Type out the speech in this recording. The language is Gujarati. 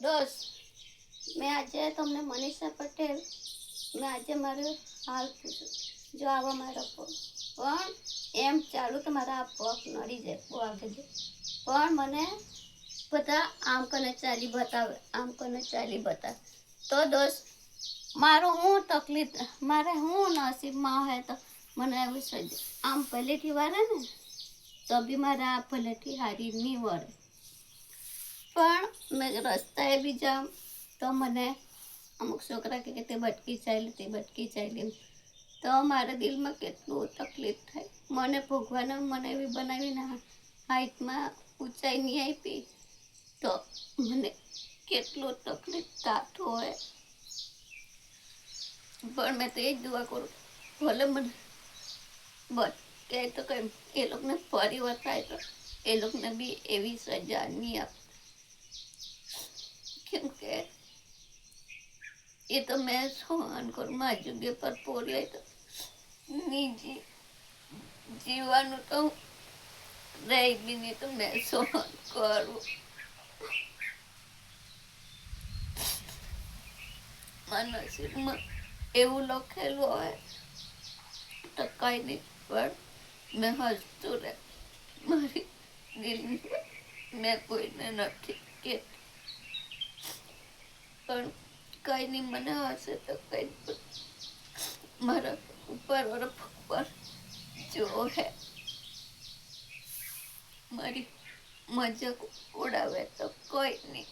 દોસ્ત, મેં આજે તમને મનીષા પટેલ મેં આજે મારો હાલ પૂછ્યું. જો આવા મારા પગ પણ એમ ચાલુ તો મારા આ પગ નડી જાય બહુ આગળ જાય, પણ મને બધા આમ કને ચાલી બતાવે, આમ કને ચાલી બતાવે. તો દોસ્ત, મારું હું તકલીફ, મારે હું નસીબમાં હોય તો મને એવું સજ આમ પહેલેથી વારે ને તો બી મારે આ પહેલેથી હારી નહીં વળે. પણ મેં રસ્તાએ બી જાઉં તો મને અમુક છોકરા કે તે ભટકી ચાલી તો મારા દિલમાં કેટલું તકલીફ થાય. મને ભગવાને મને એવી બનાવીને હાઈટમાં ઊંચાઈ નહીં આપી તો મને કેટલું તકલીફ થતું હોય. પણ મેં તો એ જ દુઆ કરું, ભલે મને બસ કે તો કંઈ એ લોકોને પરિવાર થાય તો એ લોકોને બી એવી સજા નહીં આપે, કેમ કે એ તો મેં સહન કરું. મારી જગ્યા પર પોરી તો નીજી જીવવાનું તો રહી બી નહીં તો મેં સહન કરું. મારા નસીબમાં એવું લખેલું હોય તો કંઈ નહીં, પણ મેં હસતું રહે. મારી દિલની મેં કોઈને નથી કે પણ કંઈ નહીં, મને હશે તો કંઈ મારા ઉપર ભગવાન જો હે મારી મજાક ઉડાવે તો કોઈ નહીં.